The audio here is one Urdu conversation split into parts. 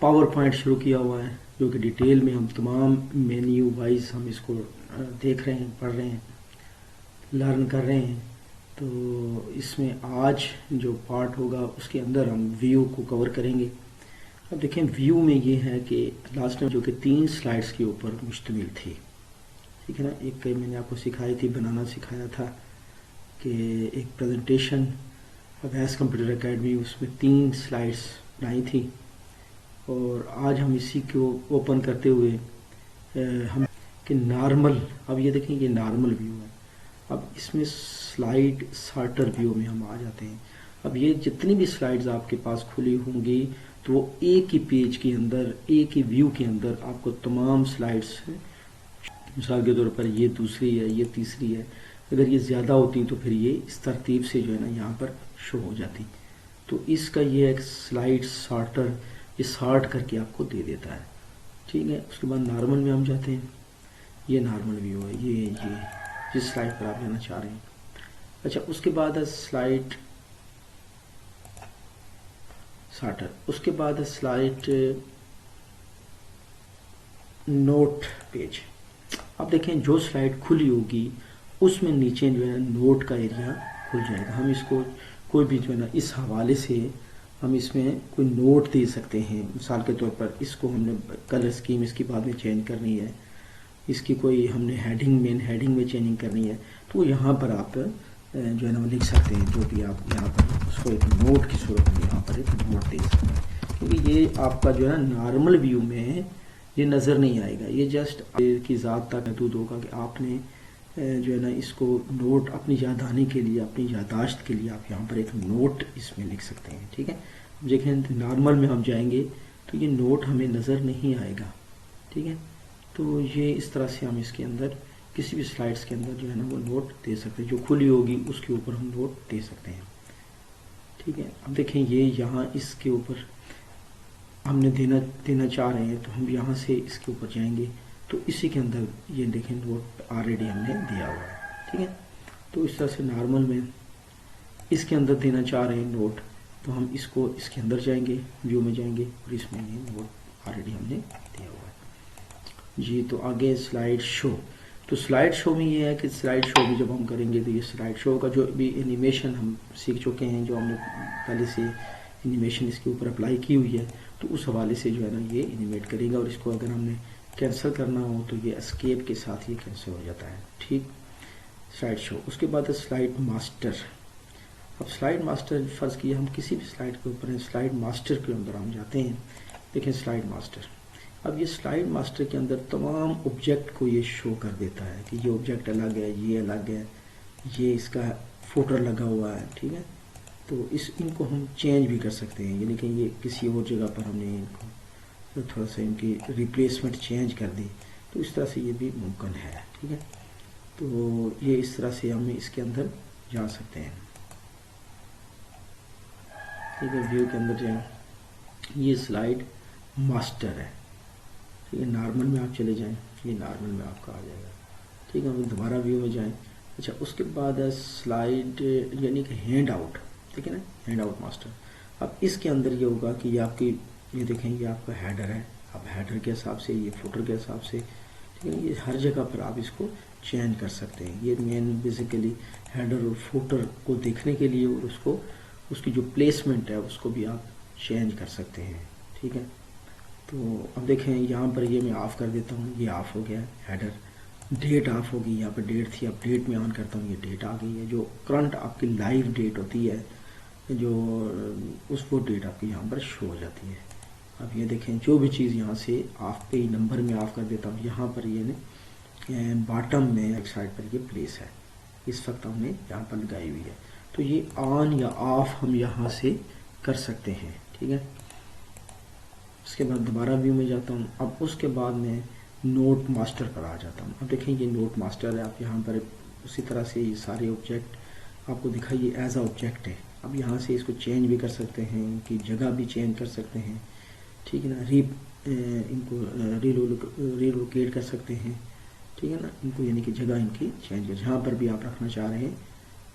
پاور پوائنٹ شروع کیا ہوا ہے جو کہ ڈیٹیل میں ہم تمام مینیو وائز ہم اس کو دیکھ رہے ہیں، پڑھ رہے ہیں، لرن کر رہے ہیں. تو اس میں آج جو پارٹ ہوگا اس کے اندر ہم ویو کو کور کریں گے. اب دیکھیں ویو میں یہ ہے کہ لاسٹ ٹائم جو کہ 3 سلائڈز کے اوپر مشتمل تھی، ٹھیک ہے نا. ایک میں نے آپ کو سکھائی تھی، بنانا سکھایا تھا کہ ایک پریزنٹیشن اویس کمپیوٹر اکیڈمی، اس میں 3 سلائڈز بنائی تھی. اور آج ہم اسی کو اوپن کرتے ہوئے ہم کہ نارمل، اب یہ دیکھیں یہ نارمل ویو ہے. اب اس میں سلائڈ سارٹر ویو میں ہم آ جاتے ہیں. اب یہ جتنی بھی سلائڈز آپ کے پاس کھلی ہوں گی تو وہ ایک ہی پیج کے اندر، ایک ہی ویو کے اندر آپ کو تمام سلائڈز، مثال کے طور پر یہ دوسری ہے، یہ تیسری ہے، اگر یہ زیادہ ہوتی تو پھر یہ اس ترتیب سے جو ہے نا یہاں پر شو ہو جاتی. تو اس کا یہ ایک سلائڈ سارٹر یہ سارٹ کر کے آپ کو دے دیتا ہے، ٹھیک ہے. اس کے بعد نارمل میں ہم جاتے ہیں. یہ نارمل ویو ہے، یہ جس سلائڈ پر آپ جانا چاہ رہے ہیں. اچھا، اس کے بعد ہے سلائڈ سارٹر. اس کے بعد ہے سلائڈ نوٹ پیج. اب دیکھیں جو سلائڈ کھلی ہوگی اس میں نیچے جو ہے نوٹ کا ایریا کھل جائے گا. ہم اس کو کوئی بھی جو ہے نا اس حوالے سے ہم اس میں کوئی نوٹ دے سکتے ہیں. مثال کے طور پر اس کو ہم نے کلر اسکیم اس کی بعد میں چینج کرنی ہے، اس کی کوئی ہم نے مین ہیڈنگ میں چینجنگ کرنی ہے، تو یہاں پر آپ جو ہے نا وہ لکھ سکتے ہیں جو بھی آپ یہاں پر اس کو ایک نوٹ کی صورت میں یہاں پر ایک نوٹ دے سکتے ہیں. کیونکہ یہ آپ کا جو ہے نا نارمل ویو میں یہ نظر نہیں آئے گا، یہ جسٹ کی ذات تک محدود ہوگا کہ آپ نے جو ہے نا اس کو نوٹ اپنی یاد آنے کے لیے، اپنی یادداشت کے لیے آپ یہاں پر ایک نوٹ اس میں لکھ سکتے ہیں، ٹھیک ہے. دیکھیں نارمل میں ہم جائیں گے تو یہ نوٹ ہمیں نظر نہیں آئے گا، ٹھیک ہے. تو یہ اس طرح سے ہم اس کے اندر کسی بھی سلائڈز کے اندر جو ہے نا وہ نوٹ دے سکتے ہیں. جو کھلی ہوگی اس کے اوپر ہم نوٹ دے سکتے ہیں، ٹھیک ہے. اب دیکھیں یہ یہاں اس کے اوپر ہم نے دینا چاہ رہے ہیں تو ہم یہاں سے اس کے اوپر جائیں گے تو اسی کے اندر یہ دیکھیں نوٹ آلریڈی ہم نے دیا ہوا ہے، ٹھیک ہے. تو اس طرح سے نارمل میں اس کے اندر دینا چاہ رہے ہیں نوٹ تو ہم اس کو اس کے اندر جائیں گے، ویو میں جائیں گے اور اس میں یہ نوٹ آلریڈی ہم نے دیا ہوا ہے جی. تو آگے سلائڈ شو. تو سلائڈ شو میں یہ ہے کہ سلائڈ شو بھی جب ہم کریں گے تو یہ سلائڈ شو کا جو بھی انیمیشن ہم سیکھ چکے ہیں، جو ہم نے پہلے سے انیمیشن اس کے اوپر اپلائی کی ہوئی ہے، تو اس حوالے سے جو ہے نا یہ انیمیٹ کرے گا. اور اس کو اگر ہم نے کینسل کرنا ہو تو یہ اسکیپ کے ساتھ یہ کینسل ہو جاتا ہے، ٹھیک. Slide show. اس کے بعد ہے سلائڈ ماسٹر. اب سلائڈ ماسٹر فرض کیا ہم کسی بھی سلائڈ کے اوپر ہیں، سلائڈ ماسٹر کے اندر ہم جاتے ہیں. دیکھیں سلائڈ ماسٹر. اب یہ سلائڈ ماسٹر کے اندر تمام آبجیکٹ کو یہ شو کر دیتا ہے کہ یہ آبجیکٹ الگ ہے، یہ الگ ہے، یہ اس کا فوٹر لگا ہوا ہے، ٹھیک ہے. تو ان کو ہم چینج بھی کر سکتے ہیں، یعنی کہ یہ کسی اور جگہ پر ہم نے ان کو تھوڑا سا ان کی ریپلیسمنٹ چینج کر دی تو اس طرح سے یہ بھی ممکن ہے، ٹھیک ہے. تو یہ اس طرح سے ہم اس کے اندر جا سکتے ہیں، ٹھیک ہے. ویو کے اندر جائیں، یہ سلائڈ ماسٹر ہے، ٹھیک ہے. نارمل میں آپ چلے جائیں، یہ نارمل میں آپ کا آ جائے گا، ٹھیک ہے. ہم دوبارہ ویو میں جائیں. اچھا، اس کے بعد ہے سلائڈ یعنی کہ ہینڈ آؤٹ، ٹھیک ہے نا، ہینڈ آؤٹ ماسٹر. اب اس کے اندر یہ ہوگا کہ یہ آپ کی، یہ دیکھیں یہ آپ کا ہیڈر ہے. اب ہیڈر کے حساب سے، یہ فوٹر کے حساب سے، ٹھیک ہے. یہ ہر جگہ پر آپ اس کو چینج کر سکتے ہیں. یہ مین بیسیکلی ہیڈر اور فوٹر کو دیکھنے کے لیے، اور اس کی جو پلیسمنٹ ہے اس کو بھی آپ چینج کر سکتے ہیں، ٹھیک ہے. تو اب دیکھیں یہاں پر یہ میں آف کر دیتا ہوں، یہ آف ہو گیا ہیڈر. ڈیٹ آف ہوگی، یہاں پر ڈیٹ تھی، اب ڈیٹ میں آن کرتا ہوں، یہ ڈیٹ آ گئی ہے. جو کرنٹ آپ کی لائیو ڈیٹ ہوتی ہے، جو وہ ڈیٹ آپ کی یہاں پر شو ہو جاتی ہے. اب یہ دیکھیں جو بھی چیز یہاں سے آف پہ نمبر میں آف کر دیتا ہوں، یہاں پر یہ باٹم میں ایک سائڈ پر یہ پلیس ہے، اس وقت ہم نے یہاں پر لگائی ہوئی ہے. تو یہ آن یا آف ہم یہاں سے کر سکتے ہیں، ٹھیک ہے. اس کے بعد دوبارہ ویو میں جاتا ہوں. اب اس کے بعد میں نوٹ ماسٹر پر آ جاتا ہوں. اب دیکھیں یہ نوٹ ماسٹر ہے. آپ یہاں پر اسی طرح سے یہ سارے آبجیکٹ آپ کو دکھائیے ایز اے آبجیکٹ ہے. اب یہاں سے اس کو چینج بھی کر سکتے ہیں، ان کی جگہ بھی چینج کر سکتے ہیں، ٹھیک ہے نا. ان کو ریلوکیٹ کر سکتے ہیں، ٹھیک ہے نا. ان کو یعنی کہ جگہ ان کی چینج کر، جہاں پر بھی آپ رکھنا چاہ رہے ہیں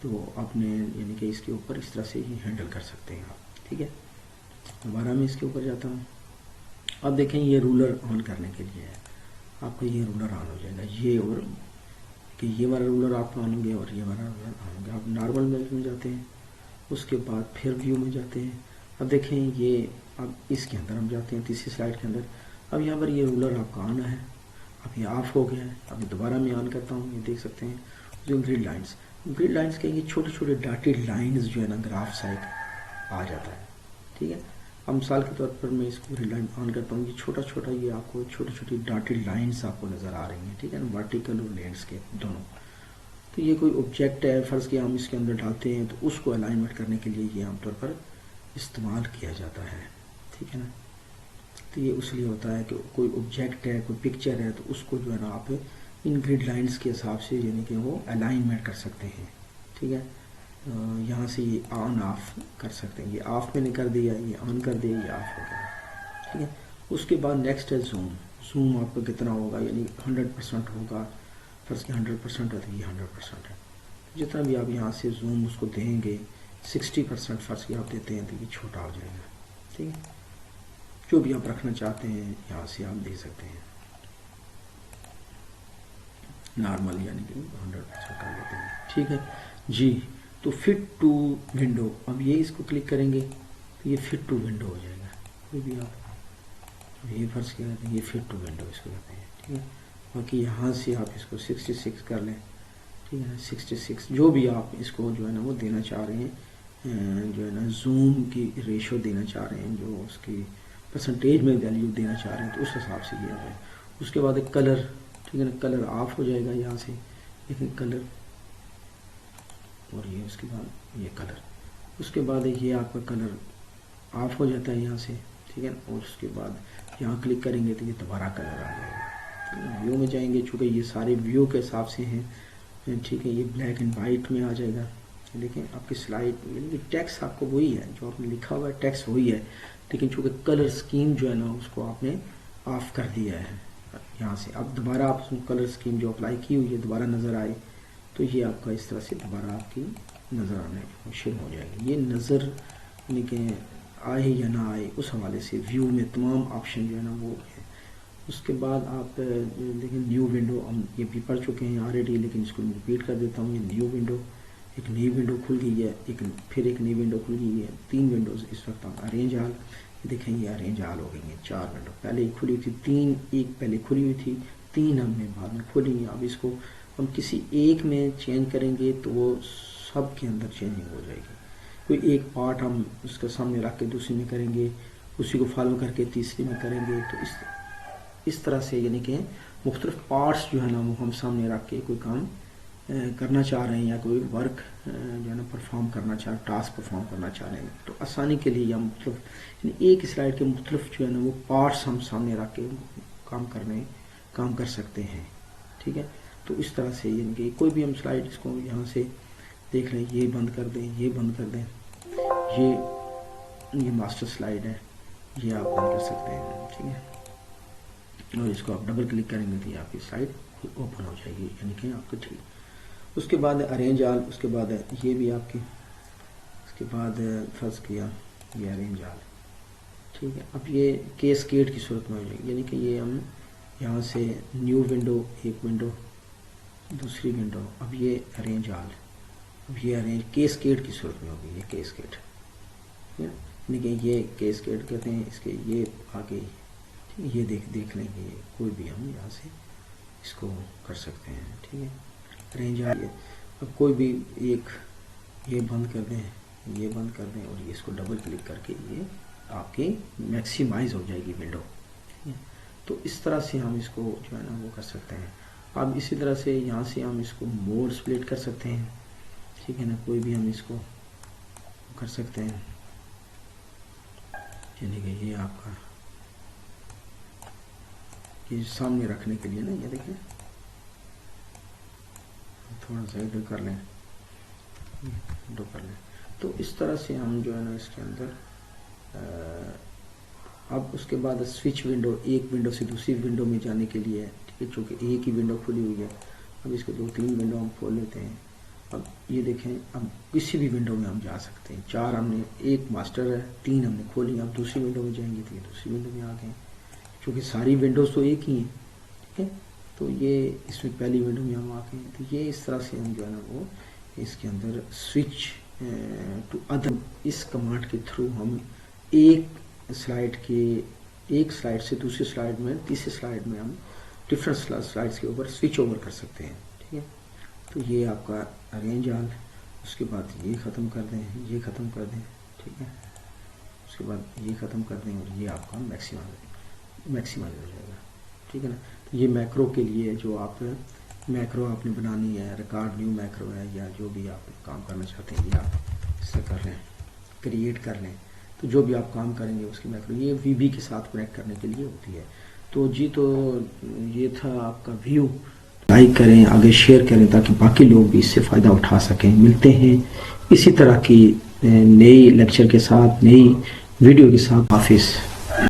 تو آپ نے یعنی کہ اس کے اوپر اس طرح سے ہی ہینڈل کر سکتے ہیں آپ، ٹھیک ہے. دوبارہ میں اس کے اوپر جاتا ہوں. اب دیکھیں یہ رولر آن کرنے کے لیے ہے، آپ کا یہ رولر آن ہو جائے گا، یہ اور کہ یہ والا رولر آپ آن ہوں گے اور یہ والا رولر آن ہوں گے. آپ نارمل میں جاتے ہیں، اس کے بعد پھر ویو میں جاتے ہیں. اب دیکھیں یہ اب اس کے اندر ہم جاتے ہیں تیسری سلائڈ کے اندر. اب یہاں پر یہ رولر آپ کا آن ہے، اب یہ آف ہو گیا ہے. اب دوبارہ میں آن کرتا ہوں، یہ دیکھ سکتے ہیں جو گریڈ لائنس کے یہ چھوٹے چھوٹے ڈاٹیڈ لائنز جو ہے نا گراف سائٹ آ جاتا ہے. ٹھیک ہے، اب مثال کے طور پر میں اس کو گریڈ لائن آن کرتا ہوں، یہ چھوٹا چھوٹا یہ آپ کو چھوٹی چھوٹی ڈاٹیڈ لائنس آپ کو نظر آ رہی ہیں. ٹھیک ہے نا، ورٹیکل اور لینڈسکیپ دونوں. تو یہ کوئی آبجیکٹ ہے، فرض کیا ہم اس کے اندر ڈالتے ہیں تو اس کو الائنمنٹ کرنے کے لیے یہ عام طور پر استعمال کیا جاتا ہے. ٹھیک ہے نا، تو یہ اس لیے ہوتا ہے کہ کوئی آبجیکٹ ہے، کوئی پکچر ہے، تو اس کو جو ہے نا آپ ان گریڈ لائنس کے حساب سے یعنی کہ وہ الائنمنٹ کر سکتے ہیں. ٹھیک ہے، یہاں سے یہ آن آف کر سکتے ہیں. یہ آف میں نے کر دیا، یہ آن کر دیا، یہ آف ہو گیا. ٹھیک ہے، اس کے بعد نیکسٹ ہے زوم آپ کا کتنا ہوگا، یعنی 100% ہوگا. فرض کہ 100% ہے تو یہ 100% ہے. جتنا بھی آپ یہاں سے زوم اس کو دیں گے، 60% فرض کہ آپ دیتے ہیں تو یہ چھوٹا ہو جائے گا. ٹھیک ہے، جو بھی آپ رکھنا چاہتے ہیں یہاں سے آپ دے سکتے ہیں. نارمل یعنی کہ 100% کر دیتے ہیں. ٹھیک ہے جی. تو فٹ ٹو ونڈو، اب یہ اس کو کلک کریں گے تو یہ فٹ ٹو ونڈو ہو جائے گا. کوئی بھی آپ یہ فرض کیا جاتا ہے، یہ فٹ ٹو ونڈو اس کو کہتے ہیں. ٹھیک ہے، باقی یہاں سے آپ اس کو 66 کر لیں. ٹھیک ہے نا، 66 جو بھی آپ اس کو جو ہے نا وہ دینا چاہ رہے ہیں، جو ہے نا زوم کی ریشو دینا چاہ رہے ہیں، جو اس کی پرسنٹیج میں ویلیو دینا چاہ رہے ہیں، تو اس حساب سے یہ ہے. اس کے بعد ایک کلر، ٹھیک ہے نا، کلر آف ہو جائے گا یہاں سے. دیکھیں کلر، اور یہ اس کے بعد یہ کلر. اس کے بعد یہ آپ کا کلر آف ہو جاتا ہے یہاں سے. ٹھیک ہے نا، اور اس کے بعد یہاں کلک کریں گے تو یہ دوبارہ کلر آ جائے گا. ویو میں جائیں گے، چونکہ یہ سارے ویو کے حساب سے ہیں. ٹھیک ہے، یہ بلیک اینڈ وائٹ میں آ جائے گا. لیکن آپ کی سلائڈ یعنی کہ ٹیکس آپ کو وہی ہے، جو آپ نے لکھا ہوا ہے ٹیکس وہی ہے، لیکن چونکہ کلر اسکیم جو ہے نا اس کو آپ نے آف کر دیا ہے یہاں سے. اب دوبارہ آپ اس کلر اسکیم جو اپلائی کی ہوئی ہے دوبارہ نظر آئے تو یہ آپ کا اس طرح سے دوبارہ آپ کی نظر آنے شروع ہو جائے گی. یہ نظر یعنی کہ آئے یا نہ آئے اس حوالے سے ویو میں تمام آپشن جو ہے نا وہ ہے. اس کے بعد آپ دیکھیں نیو ونڈو، ہم یہ بھی پڑھ چکے ہیں آلریڈی، لیکن اس کو میں ریپیٹ کر دیتا ہوں. یہ نیو ونڈو، ایک نئی ونڈو کھل گئی ہے، پھر ایک نئی ونڈو کھل گئی ہے. 3 ونڈوز اس وقت ہم ارینج آل دیکھیں، یہ ارینج آل ہو گئی ہیں. 4 ونڈو پہلے ہی کھلی تھی، 3 ایک پہلے کھلی ہوئی تھی، 3 ہم نے بعد میں کھولی ہیں. اب اس کو ہم کسی ایک میں چینج کریں گے تو وہ سب کے اندر چینجنگ ہو جائے گی. کوئی ایک پارٹ ہم اس کے سامنے رکھ کے دوسری میں کریں گے، اسی کو فالو کر کے تیسری میں کریں گے. تو اس طرح سے یعنی کہ مختلف پارٹس جو ہے نا وہ ہم سامنے رکھ کے کوئی کام کرنا چاہ رہے ہیں یا کوئی ورک جو ہے نا پرفارم کرنا چاہ رہے ہیں، ٹاسک پرفارم کرنا چاہ رہے ہیں، تو آسانی کے لیے یا مختلف یعنی ایک سلائڈ کے مختلف جو ہے نا وہ پارٹس ہم سامنے رکھ کے کام کر سکتے ہیں. ٹھیک ہے، تو اس طرح سے یعنی کہ کوئی بھی ہم سلائڈ اس کو یہاں سے دیکھ لیں، یہ بند کر دیں، یہ بند کر دیں. یہ ماسٹر سلائڈ ہے، یہ آپ بند کر سکتے ہیں. ٹھیک ہے، اور اس کو آپ ڈبل کلک کریں گے تو یہ آپ کی سلائڈ اوپن ہو جائے گی، یعنی کہ آپ کو ٹھیک. اس کے بعد ارینج آل، اس کے بعد یہ بھی آپ کی، اس کے بعد فرض کیا یہ ارینج آل. ٹھیک ہے، اب یہ کیسکیڈ کی صورت میں ہو جائے گی، یعنی کہ یہ ہم یہاں سے نیو ونڈو، ایک ونڈو، دوسری ونڈو، اب یہ ارینج آل، اب یہ ارینج کیسکیڈ کی صورت میں ہوگی. یہ کیسکیڈ یعنی کہ یہ کیسکیڈ کہتے ہیں اس کے. یہ آگے یہ دیکھ لیں گے، کوئی بھی ہم یہاں سے اس کو کر سکتے ہیں. ٹھیک ہے، رینج آئیے. اب کوئی بھی ایک یہ بند کر دیں، یہ بند کر دیں، اور یہ اس کو ڈبل کلک کر کے یہ آپ کی میکسیمائز ہو جائے گی ونڈو. تو اس طرح سے ہم اس کو جو ہے نا وہ کر سکتے ہیں. اب اسی طرح سے یہاں سے ہم اس کو موڈ سپلٹ کر سکتے ہیں. ٹھیک ہے نا، کوئی بھی ہم اس کو کر سکتے ہیں، یعنی کہ یہ آپ کا یہ سامنے رکھنے کے لیے نا، یہ دیکھیں تھوڑا سا ادھر کر لیں، تو اس طرح سے ہم جو ہے نا اس کے اندر اب اس کے بعد سوئچ ونڈو، ایک ونڈو سے دوسری ونڈو میں جانے کے لیے. ٹھیک ہے، چونکہ ایک ہی ونڈو کھلی ہوئی ہے، اب اس کو 2-3 ونڈو ہم کھول لیتے ہیں. اب یہ دیکھیں، اب کسی بھی ونڈو میں ہم جا سکتے ہیں. 4 ہم نے، ایک ماسٹر ہے، 3 ہم نے کھولی. اب دوسری ونڈو میں جائیں گے تو یہ دوسری ونڈو میں آ گئے. چونکہ ساری ونڈوز تو ایک ہی ہیں، ٹھیک ہے. تو یہ اس میں پہلی ونڈو میں ہم آ گئے ہیں. تو یہ اس طرح سے ہم جو ہے نا وہ اس کے اندر سوئچ ٹو ادر، اس کمانڈ کے تھرو ہم ایک سلائڈ سے دوسری سلائڈ میں، تیسری سلائڈ میں ہم ڈفرینٹ سلائڈس کے اوپر سوئچ اوور کر سکتے ہیں. ٹھیک ہے. تو یہ آپ کا ارینج آل، اس کے بعد یہ ختم کر دیں، یہ ختم کر دیں. ٹھیک ہے. اس کے بعد یہ ختم کر دیں اور یہ آپ کا میکسیمائز ہو جائے گا. ٹھیک ہے نا. تو یہ میکرو کے لیے جو آپ میکرو آپ نے بنانی ہے، ریکارڈ نیو میکرو ہے یا جو بھی آپ کام کرنا چاہتے ہیں، یہ آپ اس سے کر لیں، کریٹ کر لیں. تو جو بھی آپ کام کریں گے اس کی میکرو یہ وی بی کے ساتھ کنیکٹ کرنے کے لیے ہوتی ہے. تو جی، تو یہ تھا آپ کا ویو. لائک کریں، آگے شیئر کریں تاکہ باقی لوگ بھی اس سے فائدہ اٹھا سکیں. ملتے ہیں اسی طرح کی نئی لیکچر کے ساتھ، نئی ویڈیو کے ساتھ. حافظ.